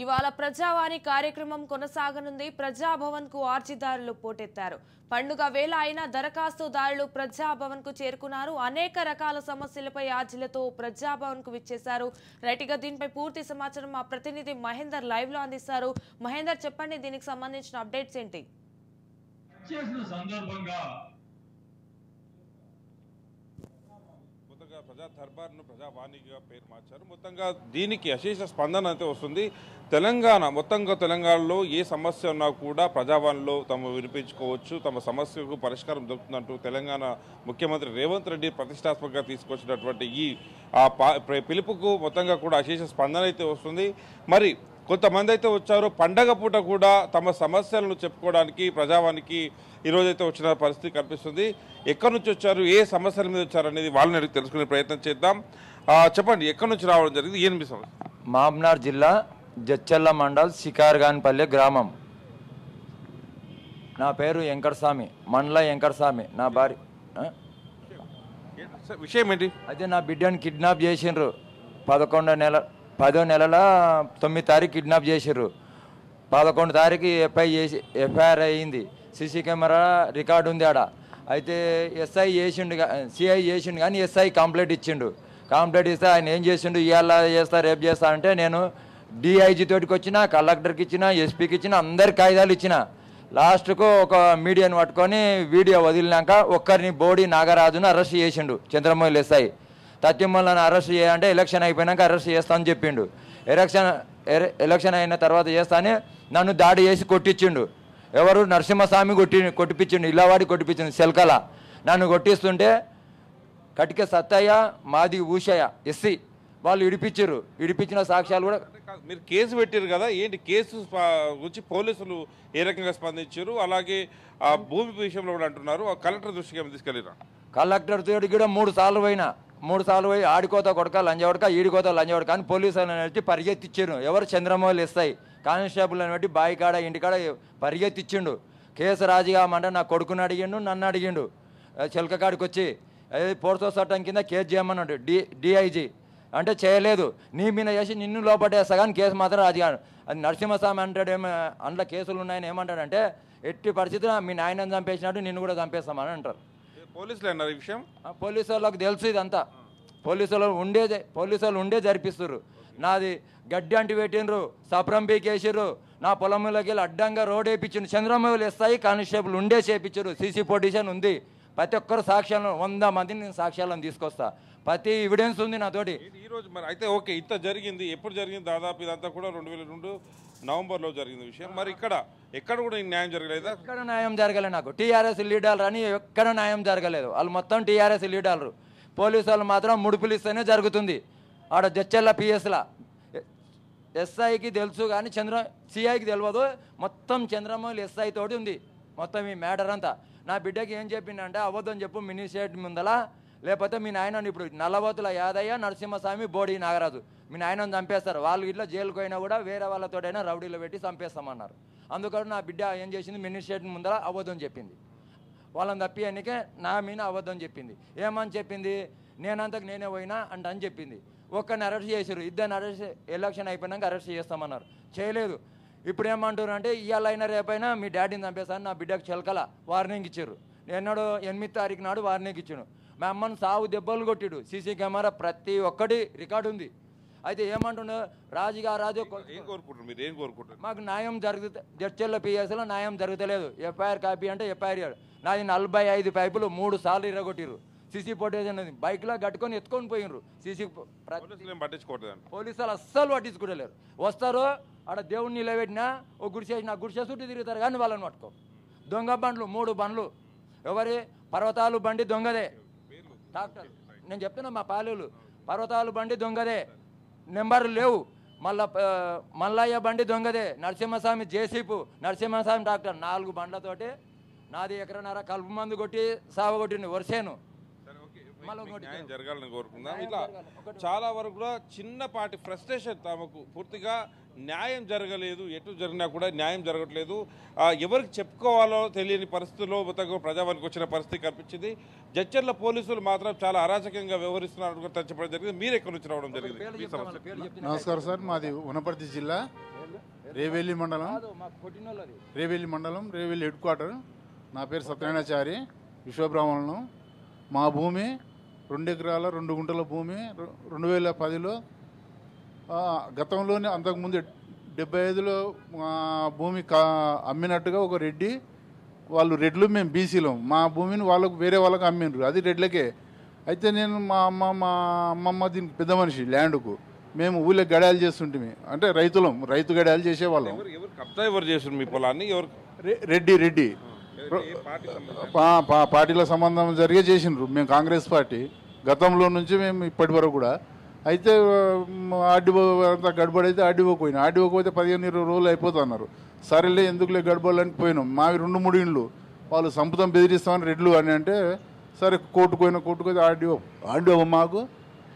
ఇవాళ ప్రజావాణి కార్యక్రమం కొనసాగనుంది. ప్రజాభవన్ కు ఆర్జిదారులు పోటెత్తారు. పండుగ వేళ అయినా దరఖాస్తుదారులు ప్రజాభవన్ కు చేరుకున్నారు. అనేక రకాల సమస్యలపై ఆర్జీలతో ప్రజాభవన్ కు విచ్చేశారు. రైట్గా దీనిపై పూర్తి సమాచారం మా ప్రతినిధి మహేందర్ లైవ్ లో అందిస్తారు. మహేందర్, చెప్పండి, దీనికి సంబంధించిన అప్డేట్స్ ఏంటి? ప్రజా దర్బార్ను ప్రజావాణిగా పేరు మార్చారు. మొత్తంగా దీనికి అశేష స్పందన అయితే వస్తుంది. తెలంగాణలో ఏ సమస్య ఉన్నా కూడా ప్రజావాణిలో తమ వినిపించుకోవచ్చు, తమ సమస్యకు పరిష్కారం దొరుకుతుందంటూ తెలంగాణ ముఖ్యమంత్రి రేవంత్ రెడ్డి ప్రతిష్టాత్మకంగా తీసుకొచ్చినటువంటి ఈ పిలుపుకు మొత్తంగా కూడా అశేష స్పందన అయితే వస్తుంది. మరి కొంతమంది అయితే వచ్చారు. పండగ పూట కూడా తమ సమస్యలను చెప్పుకోవడానికి ప్రజావానికి ఈరోజైతే వచ్చిన పరిస్థితి కనిపిస్తుంది. ఎక్కడి నుంచి వచ్చారు, ఏ సమస్యల మీద వచ్చారు అనేది వాళ్ళని అడిగి తెలుసుకునే ప్రయత్నం చేద్దాం. చెప్పండి, ఎక్కడి నుంచి రావడం జరిగింది, ఏం మీ సమస్య? మామ్నార్ జిల్లా జడ్చర్ల మండల్ శికార్గాన్పల్లె గ్రామం. నా పేరు వెంకటస్వామి, మండల వెంకటస్వామి. నా భార్య విషయం ఏంటి? అయితే నా బిడ్డని కిడ్నాప్ చేసిండ్రు. 10 నెలల 9 తారీఖు కిడ్నాప్ చేసిర్రు. 11 తారీఖు ఎఫ్ఐఆర్ అయ్యింది. సీసీ కెమెరా రికార్డు ఉంది ఆడ. అయితే ఎస్ఐ చేసిండు, సిఐ చేసిండు, కానీ ఎస్ఐ కంప్లైంట్ ఇచ్చిండు. కంప్లైంట్ ఇస్తే ఆయన ఏం చేసిండు, ఇవాళ చేస్తా రేపు చేస్తా అంటే నేను డిఐజీ తోటికి వచ్చిన, కలెక్టర్కి ఇచ్చిన, ఎస్పీకి ఇచ్చిన, అందరి కాగితాలు ఇచ్చిన. లాస్ట్కు ఒక మీడియాని పట్టుకొని వీడియో వదిలినాక ఒక్కరిని బోడి నాగరాజును అరెస్ట్ చేసిండు చంద్రమౌళి ఎస్ఐ. తత్యమ్మలను అరెస్ట్ చేయాలంటే ఎలక్షన్ అయిపోయినాక అరెస్ట్ చేస్తానని చెప్పిండు. ఎలక్షన్ అయిన తర్వాత చేస్తానే నన్ను దాడి చేసి కొట్టించిండు. ఎవరు? నరసింహస్వామి కొట్టిపించిండు, ఇలావాడి కొట్టిపించిండు సెల్కల. నన్ను కొట్టిస్తుంటే కటిక సత్తయ్య, మాది ఊషయ్య ఎస్సీ వాళ్ళు ఇడిపించారు. ఇడిపించిన సాక్ష్యాలు కూడా. మీరు కేసు పెట్టారు కదా, ఏంటి కేసు గురించి పోలీసులు ఏ రకంగా స్పందించారు? అలాగే ఆ భూమి విషయంలో కూడా అంటున్నారు. కలెక్టర్ దృష్టికి ఏమైనా తీసుకెళ్ళిరా? కలెక్టర్ తోటి కూడా 3 సార్లు పోయినా. 3 సార్లు పోయి ఆడికోత కొడక లంజవడక, ఈడికోత లంజవడక అని పోలీసులను పెట్టి పరిగెత్తిచ్చారు. ఎవరు? చంద్రమౌళి ఎస్ఐ కానిస్టేబుల్ అని బట్టి బాయికాడ ఇంటికాడ పరిగెత్తిచ్చిండు. కేసు రాజీగామంటే నా కొడుకుని అడిగిండు, నన్ను అడిగిండు. చిలకకాడికి వచ్చి పోర్తో చట్టం కింద కేసు చేయమన్నాడు డిఐజీ. అంటే చేయలేదు, నీ మీద చేసి నిన్ను లోపట్టేస్తా కానీ కేసు మాత్రం రాజీగాను. అది నరసింహస్వామి అంటాడు. అందులో కేసులు ఉన్నాయని ఏమంటాడంటే, ఎట్టి పరిస్థితిలో మీ నాయనని చంపేసినట్టు నిన్ను కూడా చంపేస్తామని అంటారు. పోలీసులు అన్నారు ఈ విషయం. పోలీసు వాళ్ళకి తెలుసు ఇదంతా. పోలీసు వాళ్ళు ఉండే జరిపిస్తారు. నాది గడ్డి అంటి పెట్టినరు, సప్రం పీకేసారు, నా పొలంలోకి వెళ్ళి అడ్డంగా రోడ్ వేయించిండు. చంద్రమౌళి ఎస్ఐ కానిస్టేబుల్ ఉండే చేయించారు. సీసీ పొజిషన్ ఉంది. ప్రతి ఒక్కరు సాక్ష్యాలను 100 మందిని నేను సాక్ష్యాలను తీసుకొస్తా. ప్రతి ఎవిడెన్స్ ఉంది నాతోటి. ఈరోజు మరి అయితే ఓకే, ఇంత జరిగింది. ఎప్పుడు జరిగింది? దాదాపు ఇదంతా కూడా 2002 నవంబర్లో జరిగింది విషయం. మరి ఎక్కడ కూడా న్యాయం జరగలేదా? ఎక్కడ న్యాయం జరగలేదు. నాకు టీఆర్ఎస్ లీడర్లు అని ఎక్కడ న్యాయం జరగలేదు. వాళ్ళు మొత్తం టీఆర్ఎస్ లీడర్లు. పోలీసు వాళ్ళు మాత్రం ముడుపులు ఇస్తేనే జరుగుతుంది. ఆడ జడ్చర్ల పిఎస్లా ఎస్ఐకి తెలుసు కానీ సిఐకి తెలియదు. మొత్తం చంద్రమౌళి ఎస్ఐ తోటి ఉంది మొత్తం ఈ మ్యాటర్ అంతా. నా బిడ్డకి ఏం చెప్పిందంటే, అబద్ధం చెప్పు మినిస్ట్రేట్ ముందల, లేకపోతే మీ నాయనని ఇప్పుడు నల్లబోతుల యాదయ్య, నరసింహస్వామి, బోడి నాగరాజు మీ నాయనని చంపేస్తారు. వాళ్ళు ఇట్లా జైలుకు పోయినా కూడా వేరే వాళ్ళతోటైనా రౌడీలో పెట్టి చంపేస్తామన్నారు. అందుకని నా బిడ్డ ఏం చేసింది, మినిస్ట్రేట్ ముందర అబద్ధం చెప్పింది. వాళ్ళని తప్పి ఎన్నికే నా మీద అబద్ధం చెప్పింది. ఏమని చెప్పింది, నేనంతకు నేనే పోయినా అని చెప్పింది. ఒక్కరిని అరెస్ట్ చేశారు. 2 అరెస్ట్ ఎలక్షన్ అయిపోయినాక అరెస్ట్ చేస్తామన్నారు. చేయలేదు. ఇప్పుడు ఏమంటారు అంటే, ఇవాళ అయినా రేపైనా మీ డాడీని చంపేస్తాను. నా బిడ్డకు చిలకల వార్నింగ్ ఇచ్చారు. ఎన్నడో 8 తారీఖు నాడు వార్నింగ్ ఇచ్చాను. మా అమ్మను సాగు దెబ్బలు కొట్టిడు. సీసీ కెమెరా ప్రతి ఒక్కటి రికార్డు ఉంది. అయితే ఏమంటున్నారు, రాజుగా రాజు మాకు న్యాయం జరుగుతుంది. జడ్చర్ల పిఎస్లో న్యాయం జరుగుతలేదు. ఎఫ్ఐఆర్ కాపీ అంటే ఎఫ్ఐఆర్ నాది 45 పైపులు 3 సార్లు ఇరగొట్టిరు. సీసీ ఫుటేజ్ అనేది బైక్లో కట్టుకొని ఎత్తుకొని పోయినరు. పోలీసులు అస్సలు పట్టించుకోలేరు. వస్తారు ఆడ దేవుడిని నిలబెట్టినా ఓ గుడిసే చుట్టూ తిరుగుతారు కానీ వాళ్ళని పట్టుకో. దొంగ బండ్లు 3 బండ్లు. ఎవరి? పర్వతాలు బండి దొంగదే. డాక్టర్ నేను చెప్తున్నా, మా పాలేలు పర్వతాలు బండి దొంగదే, నెంబర్లు లేవు. మల్లయ్య బండి దొంగదే. నరసింహస్వామి జేసీపు, నరసింహస్వామి డాక్టర్ 4 బండ్లతోటి నాది ఎకరన్నర కలుపు మందు కొట్టి సావగొట్టింది వరుసేను. న్యాయం జరగాలని కోరుకుందాం. ఇట్లా చాలా వరకు కూడా చిన్నపాటి ఫ్రస్ట్రేషన్, తమకు పూర్తిగా న్యాయం జరగలేదు, ఎటు జరిగినా కూడా న్యాయం జరగట్లేదు, ఎవరికి చెప్పుకోవాలో తెలియని పరిస్థితుల్లో మొత్తం ప్రజావానికి వచ్చిన పరిస్థితి కనిపించింది. జడ్చర్ల పోలీసులు మాత్రం చాలా అరాచకంగా వ్యవహరిస్తున్నారు చెప్పడం జరిగింది. మీరు ఎక్కడి నుంచి రావడం జరిగింది? నమస్కారం సార్, మాది వనపర్తి జిల్లా రేవెల్లి మండలం రేవెల్లి హెడ్ క్వార్టర్. నా పేరు సత్యనారాయణచారి, విశ్వబ్రాహ్మణులను. మా భూమి 2 ఎకరాల 2 గుంటల భూమి 2010లో గతంలోనే అంతకుముందు 75లో మా భూమి అమ్మినట్టుగా ఒక రెడ్డి, వాళ్ళు రెడ్లు, మేము బీసీలో మా భూమిని వాళ్ళకు వేరే వాళ్ళకి అమ్మిండ్రు, అది రెడ్లకే. అయితే నేను మా అమ్మమ్మ దీనికి పెద్ద మనిషి ల్యాండ్కు, మేము ఊళ్ళో గడాలు చేస్తుంటే, అంటే రైతు గడాలు చేసేవాళ్ళం. ఎవరు చేసారు మీ పొలాన్ని? రెడ్డి పార్టీల సంబంధం జరిగే చేసిండ్రు. మేము కాంగ్రెస్ పార్టీ గతంలో నుంచి మేము ఇప్పటి వరకు కూడా. అయితే ఆర్డీఓ అంతా గడబడైతే ఆర్డీఓ పోతే 15-20 రోజులు అయిపోతున్నారు. సరేలే ఎందుకులే గడబడలని పోయినాం. మావి 2-3 ఇండ్లు వాళ్ళు సంపుతం బెదిరిస్తామని రెడ్లు అని అంటే సరే కోర్టుకు ఆర్డీఓ మాకు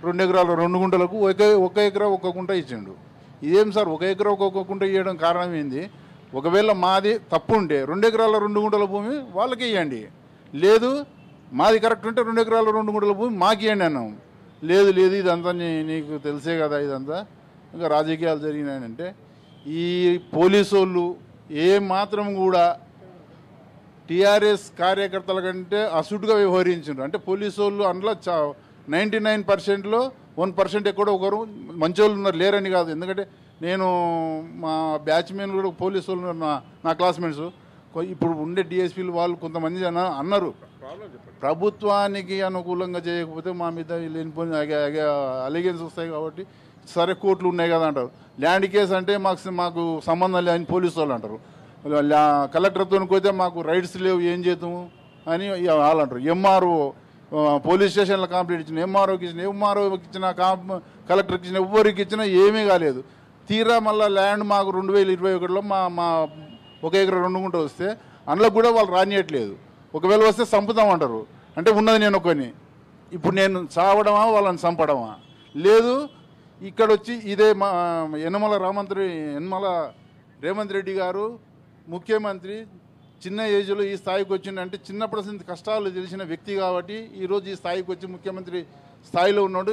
2 ఎకరాల 2 గుంటలకు 1 ఎకరా 1 గుంట ఇచ్చిండు. ఇదేం సార్ 1 ఎకరా 1 గుంట ఇవ్వడం కారణం ఏంది? ఒకవేళ మాది తప్పు ఉంటే 2 ఎకరాల 2 గుంటల భూమి వాళ్ళకి ఇవ్వండి, లేదు మాది కరెక్ట్ ఉంటే 2 ఎకరాల 2 గుంటల భూమి మాకు ఇవ్వండి అన్నాం. లేదు ఇదంతా నీకు తెలిసే కదా, ఇదంతా ఇంకా రాజకీయాలు జరిగినాయంటే ఈ పోలీసు వాళ్ళు ఏ మాత్రం కూడా టీఆర్ఎస్ కార్యకర్తల కంటే అసుటుగా వ్యవహరించారు. అంటే పోలీసు వాళ్ళు అందులో 99%లో 1% ఎక్కడో ఒకరు మంచి వాళ్ళు ఉన్నారు, లేరని కాదు. ఎందుకంటే నేను మా బ్యాచ్మెన్ కూడా పోలీసు వాళ్ళు నా క్లాస్మేట్స్, ఇప్పుడు ఉండే డిఎస్పీలు వాళ్ళు కొంతమంది అన్నారు ప్రభుత్వానికి అనుకూలంగా చేయకపోతే మా మీద లేనిపోయిన అలిగేన్స్ వస్తాయి కాబట్టి సరే కోర్టులు ఉన్నాయి కదా అంటారు. ల్యాండ్ కేసు అంటే మాకు సంబంధం లేదని పోలీసు వాళ్ళు అంటారు. కలెక్టర్తో పోతే మాకు రైట్స్ లేవు, ఏం చేద్దాము అని వాళ్ళు అంటారు. ఎంఆర్ఓ పోలీస్ స్టేషన్లో కంప్లైంట్ ఇచ్చిన, ఎంఆర్ఓకి ఇచ్చిన కలెక్టర్కి ఇచ్చిన, ఎవ్వరికి ఇచ్చినా ఏమీ కాలేదు. తీరా మళ్ళీ ల్యాండ్ మాకు 2021లో మా 1 ఎకరా 2 గుంట వస్తే అందులో కూడా వాళ్ళు రానియట్లేదు. ఒకవేళ వస్తే చంపుతామంటారు. అంటే ఉన్నది నేను ఒకని, ఇప్పుడు నేను చావడమా వాళ్ళని చంపడమా? లేదు, ఇక్కడ వచ్చి ఇదే మా యనమల రేవంత్ రెడ్డి గారు ముఖ్యమంత్రి చిన్న ఏజ్లో ఈ స్థాయికి వచ్చిందంటే చిన్నప్పటి కష్టాలు తెలిసిన వ్యక్తి కాబట్టి ఈరోజు ఈ స్థాయికి వచ్చి ముఖ్యమంత్రి స్థాయిలో ఉన్నాడు.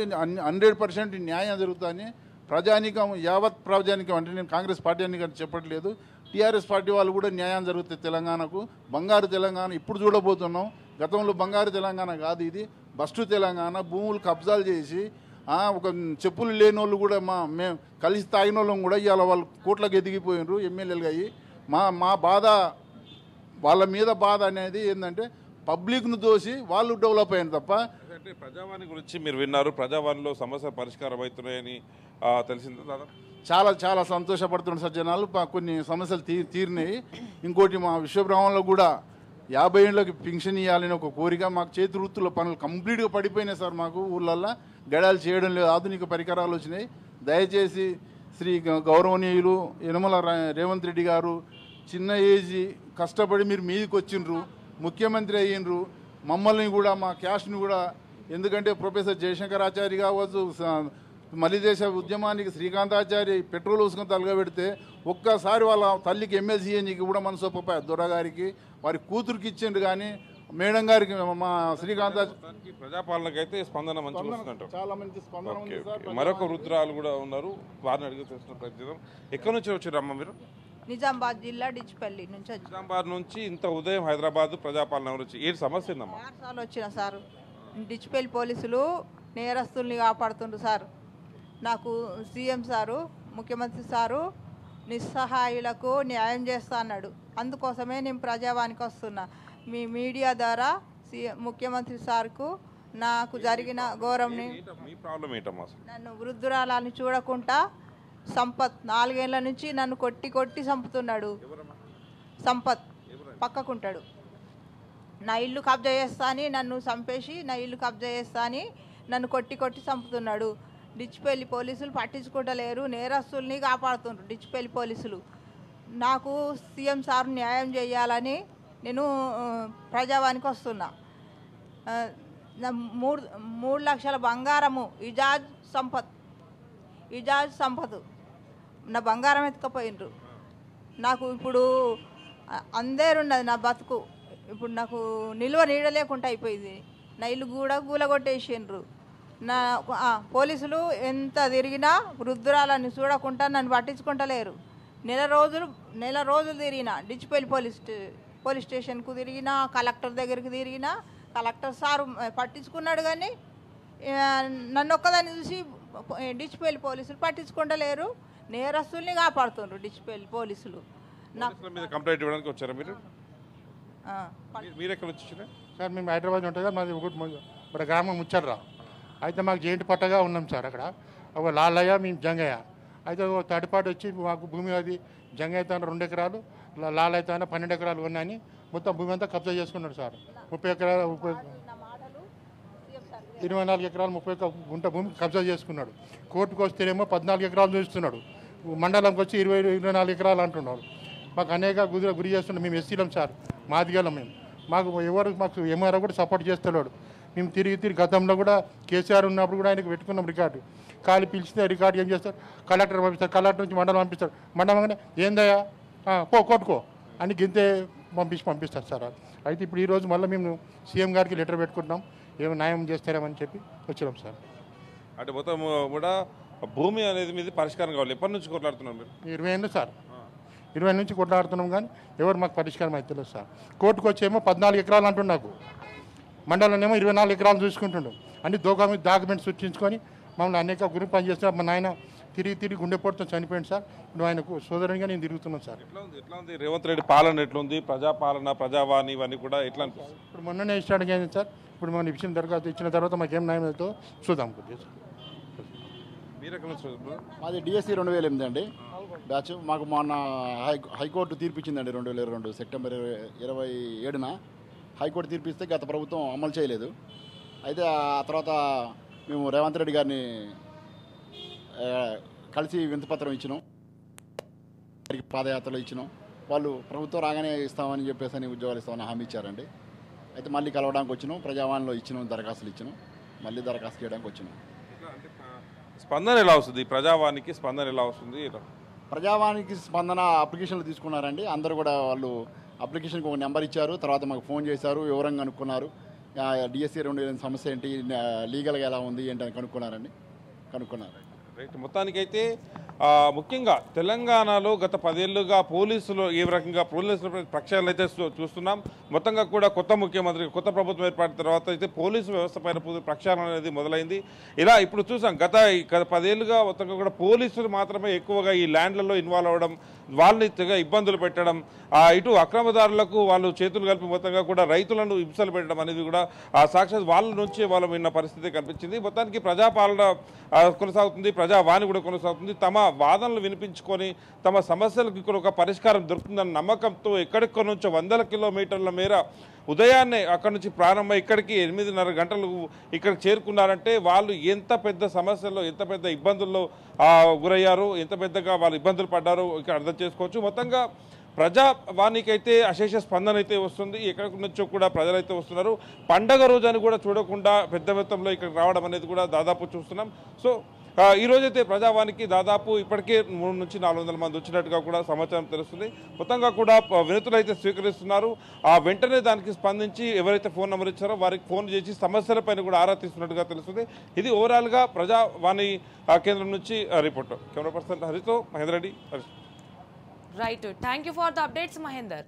100% న్యాయం జరుగుతుందని ప్రజానికం, యావత్ ప్రజానికం, అంటే నేను కాంగ్రెస్ పార్టీ అని చెప్పట్లేదు, టీఆర్ఎస్ పార్టీ వాళ్ళు కూడా న్యాయం జరుగుతుంది. తెలంగాణకు బంగారు తెలంగాణ ఇప్పుడు చూడబోతున్నాం. గతంలో బంగారు తెలంగాణ కాదు, ఇది బస్టు తెలంగాణ. భూములు కబ్జాలు చేసి ఒక చెప్పులు లేని వాళ్ళు కూడా మేము కలిసి తాగిన వాళ్ళం కూడా ఇవాళ వాళ్ళు కోట్లకు ఎదిగిపోయినారు ఎమ్మెల్యేలుగా అయ్యి. మా బాధ, వాళ్ళ మీద బాధ అనేది ఏంటంటే పబ్లిక్ను దోసి వాళ్ళు డెవలప్ అయ్యారు తప్ప. అంటే ప్రజావాణి గురించి మీరు విన్నారు, ప్రజావాణిలో సమస్య పరిష్కారం అవుతున్నాయని తెలిసింది దాదాపు. చాలా సంతోషపడుతున్న సజ్జనాలు, కొన్ని సమస్యలు తీరినాయి. ఇంకోటి మా విశ్వబ్రహ్మణలో కూడా 50 ఏళ్ళకి పింఛన్ ఇవ్వాలని ఒక కోరిక. మాకు చేతి వృత్తుల పనులు కంప్లీట్గా పడిపోయినాయి సార్. మాకు ఊళ్ళల్లో గడాలు చేయడం లేదు, ఆధునిక పరికరాలు వచ్చినాయి. దయచేసి శ్రీ గౌరవనీయులు యనమల రేవంత్ రెడ్డి గారు చిన్న ఏజీ కష్టపడి మీరు మీదికి వచ్చిండ్రు, ముఖ్యమంత్రి అయ్యిండ్రు. మమ్మల్ని కూడా మా క్యాస్ట్ని కూడా, ఎందుకంటే ప్రొఫెసర్ జయశంకరాచారి కావచ్చు, మలిదేశ ఉద్యమానికి శ్రీకాంతాచారి పెట్రోల్ వేసుకొని తలగబెడితే ఒక్కసారి వాళ్ళ తల్లికి ఎమ్మెల్సీ ఎన్నిక కూడా మనసు ఒప్పపాయ దొరగారికి, వారి కూతురికి ఇచ్చిండ్రు. కానీ మేడం గారికి మా శ్రీకాంతాచారి ప్రజాపాలనకైతే స్పందన మంచిగా చాలా మంచి స్పందన ఉంది సార్. మరొక వృద్ధురాలు కూడా ఉన్నారు, వారిని అడిగి తెలుసుకున్న ప్రయత్నం. ఎక్కడి నుంచి వచ్చారమ్మ మీరు? నిజామాబాద్ జిల్లా డిచ్పల్లి నుంచి. నిజామాబాద్ నుంచి ఇంత ఉదయం హైదరాబాద్ ప్రజాపాలన గురించి ఏంటి సమస్య ఉందమ్మా? 6 సార్లు వచ్చిన సార్. డిచ్పల్లి పోలీసులు నేరస్తుల్ని కాపాడుతుండ్రు సార్. నాకు సీఎం సారు, ముఖ్యమంత్రి సారు నిస్సహాయులకు న్యాయం చేస్తా అన్నాడు. అందుకోసమే నేను ప్రజావానికి వస్తున్నా. మీ మీడియా ద్వారా ముఖ్యమంత్రి సార్కు నాకు జరిగిన గౌరవంని, నన్ను వృద్ధురాలని చూడకుండా సంపత్ 4 ఏళ్ల నుంచి నన్ను కొట్టి చంపుతున్నాడు. సంపత్ పక్కకుంటాడు. నా ఇల్లు కబ్జా చేస్తా అని నన్ను చంపేసి, నా ఇల్లు కబ్జా చేస్తా అని నన్ను కొట్టి చంపుతున్నాడు. డిచ్పల్లి పోలీసులు పట్టించుకుంటలేరు, నేరస్తుల్ని కాపాడుతుండ్రు డిచ్పల్లి పోలీసులు. నాకు సీఎం సార్ న్యాయం చేయాలని నేను ప్రజావానికి వస్తున్నా. 3 లక్షల బంగారము ఇజాజ్ సంపత్ నా బంగారం ఎత్తుకపోయినరు. నాకు ఇప్పుడు అందరున్నది నా బతుకు. ఇప్పుడు నాకు నిల్వ నీడ లేకుండా అయిపోయింది. నా ఇల్లు కూడా కూలగొట్టేసిండ్రు. నా పోలీసులు ఎంత తిరిగినా వృద్ధురాలని చూడకుండా నన్ను పట్టించుకుంటలేరు. నెల రోజులు తిరిగిన డిచ్పల్లి పోలీస్ స్టేషన్కు తిరిగిన, కలెక్టర్ దగ్గరికి తిరిగిన. కలెక్టర్ సారు పట్టించుకున్నాడు, కానీ నన్ను ఒక్కదాన్ని చూసి డిచ్పల్లి పోలీసులు పట్టించుకుంటలేరు. నేరస్తుల్ని కాపాడుతున్నారు డిచ్పల్లి పోలీసులు. పోలీసుల మీద కంప్లైంట్ ఇవ్వడానికి వచ్చారా మీరు? మీరు ఎక్కడ వచ్చారా సార్? మేము హైదరాబాద్ ఉంటుంది కదా, మాది ఇప్పుడు గ్రామం ముచ్చర్రా. అయితే మాకు జేంటి పట్టగా ఉన్నాం సార్. అక్కడ ఒక లాలయ్య, మేము జంగయ్య. అయితే ఒక తడిపాటు వచ్చి మాకు భూమి అది జంగయ్య తాన 2 ఎకరాలు, లాలయ్య తాన 12 ఎకరాలు ఉన్నాయని మొత్తం భూమి అంతా కబ్జా చేసుకున్నాడు సార్. 30 ఎకరాలు 24 ఎకరాలు 31 గుంట భూమి కబ్జా చేసుకున్నాడు. కోర్టుకు వస్తేనేమో 14 ఎకరాలు చూస్తున్నాడు. మండలంకి వచ్చి 24 ఎకరాలు అంటున్నాడు. మాకు అనేక గురి చేస్తున్నాడు. మేము ఎస్సీలం సార్, మాదిగలం మేము. మాకు ఎంఆర్ఓ కూడా సపోర్ట్ చేస్తున్నాడు. మేము తిరిగి గతంలో కూడా కేసీఆర్ ఉన్నప్పుడు కూడా ఆయనకు పెట్టుకున్నాం రికార్డు. ఖాళీ పిలిస్తే రికార్డు ఏం చేస్తారు, కలెక్టర్ పంపిస్తారు. కలెక్టర్ నుంచి మండలం పంపిస్తారు. మండలం ఏందయ్యా కొట్టుకో అని గింతే పంపిస్తారు సార్. అయితే ఇప్పుడు ఈరోజు మళ్ళీ మేము సీఎం గారికి లెటర్ పెట్టుకుంటున్నాం, ఏమో న్యాయం చేస్తారేమని చెప్పి వచ్చినాం సార్. అంటే మొత్తం కూడా భూమి అనేది మీది పరిష్కారం కావాలి. ఎప్పటి నుంచి కొట్లాడుతున్నారు మీరు? 20 ఏళ్ళు సార్, 20 నుంచి కొట్లాడుతున్నాం, కానీ ఎవరు మాకు పరిష్కారం అయితే లేదు సార్. కోర్టుకు వచ్చేమో 14 ఎకరాలు అంటుండు నాకు, మండలంలో 24 ఎకరాలు చూసుకుంటుండు. అన్ని డాక్యుమెంట్స్ సృష్టించుకొని మమ్మల్ని అనేక గురించి పనిచేస్తున్నారు. మా నాయన తిరిగి గుండెపోటుతో చనిపోయింది సార్. ఇప్పుడు ఆయనకు సోదరునిగా నేను తిరుగుతున్నాను సార్. ఎట్లా ఉంది రేవంత్ రెడ్డి పాలన? ఎట్లుంది ప్రజాపాలన, ప్రజావాణి ఇవన్నీ కూడా ఎట్లా అనిపిస్తుంది? ఇప్పుడు మొన్ననే స్టార్ట్ అయింది సార్. ఇప్పుడు మన ఇచ్చిన దరఖాస్తు ఇచ్చిన తర్వాత మాకేం న్యాయం అవుతుందో చూద్దాం కొద్దిగా. మీరు ఎక్కడ నుంచి? మాది డిఎస్సి 2008 అండి బ్యాచ్. మాకు మొన్న హైకోర్టు తీర్పు ఇచ్చిందండి 2022 సెప్టెంబర్ 27న హైకోర్టు తీర్పిస్తే గత ప్రభుత్వం అమలు చేయలేదు. అయితే ఆ తర్వాత మేము రేవంత్ రెడ్డి గారిని కలిసి వినతిపత్రం ఇచ్చినాం, పాదయాత్రలో ఇచ్చినాం. వాళ్ళు ప్రభుత్వం రాగానే ఇస్తామని చెప్పేసి ఉద్యోగాలు ఇస్తామని హామీ ఇచ్చారండి. అయితే మళ్ళీ కలవడానికి వచ్చినాం, ప్రజావాణిలో ఇచ్చినాం, దరఖాస్తులు ఇచ్చినాం, మళ్ళీ దరఖాస్తు చేయడానికి వచ్చినాం. స్పందన ఎలా వస్తుంది? ప్రజావానికి స్పందన ఎలా వస్తుంది? ప్రజావానికి స్పందన అప్లికేషన్లు తీసుకున్నారండి. అందరూ కూడా వాళ్ళు అప్లికేషన్కి ఒక నెంబర్ ఇచ్చారు, తర్వాత మాకు ఫోన్ చేశారు, వివరంగా కనుక్కున్నారు. డిఎస్సి 2008 సమస్య ఏంటి, లీగల్గా ఎలా ఉంది ఏంటని కనుక్కున్నారు. రైట్. మొత్తానికైతే ముఖ్యంగా తెలంగాణలో గత 10 ఏళ్లుగా పోలీసులు ఏ రకంగా పోలీసుల ప్రక్షాళన అయితే చూస్తున్నాం. మొత్తంగా కూడా కొత్త ముఖ్యమంత్రి, కొత్త ప్రభుత్వం ఏర్పడిన తర్వాత అయితే పోలీసు వ్యవస్థ పైన ప్రక్షాళన అనేది మొదలైంది. ఇలా ఇప్పుడు చూసాం గత 10 ఏళ్లుగా మొత్తంగా కూడా పోలీసులు మాత్రమే ఎక్కువగా ఈ ల్యాండ్లలో ఇన్వాల్వ్ అవ్వడం, వాళ్ళని తెగ ఇబ్బందులు పెట్టడం, ఇటు అక్రమదారులకు వాళ్ళు చేతులు కలిపి మొత్తంగా కూడా రైతులను హింసలు పెట్టడం అనేది కూడా సాక్షాత్ వాళ్ళ నుంచి వాళ్ళు విన్న పరిస్థితి కనిపించింది. మొత్తానికి ప్రజాపాలన కొనసాగుతుంది, ప్రజావాణి కూడా కొనసాగుతుంది. తమ వాదనలు వినిపించుకొని తమ సమస్యలకు ఇక్కడ ఒక పరిష్కారం దొరుకుతుందన్న నమ్మకంతో ఎక్కడెక్కడి నుంచో 100 కిలోమీటర్ల మేర ఉదయాన్నే అక్కడి నుంచి ప్రారంభమై ఇక్కడికి 8:30 గంటలు ఇక్కడికి చేరుకున్నారంటే వాళ్ళు ఎంత పెద్ద సమస్యల్లో, ఎంత పెద్ద ఇబ్బందుల్లో గురయ్యారు, ఎంత పెద్దగా వాళ్ళు ఇబ్బందులు పడ్డారో ఇక్కడ అర్థం చేసుకోవచ్చు. మొత్తంగా ప్రజావాణికైతే అశేష స్పందన అయితే వస్తుంది. ఎక్కడి నుంచో కూడా ప్రజలైతే వస్తున్నారు. పండగ రోజు అని కూడా చూడకుండా పెద్ద మొత్తంలో ఇక్కడికి రావడం అనేది కూడా దాదాపు చూస్తున్నాం. సో ఈ రోజైతే ప్రజావానికి దాదాపు ఇప్పటికే 300 నుంచి 400 మంది వచ్చినట్టుగా కూడా సమాచారం తెలుస్తుంది. మొత్తంగా కూడా వినతులు అయితే స్వీకరిస్తున్నారు. వెంటనే దానికి స్పందించి ఎవరైతే ఫోన్ నెంబర్ ఇచ్చారో వారికి ఫోన్ చేసి సమస్యలపైన కూడా ఆరా తీస్తున్నట్టుగా తెలుస్తుంది. ఇది ఓవరాల్గా ప్రజావాణి కేంద్రం నుంచి రిపోర్ట్. కెమెరా పర్సన్ హరితో Mahender Reddy. Right. Thank you for the updates Mahender.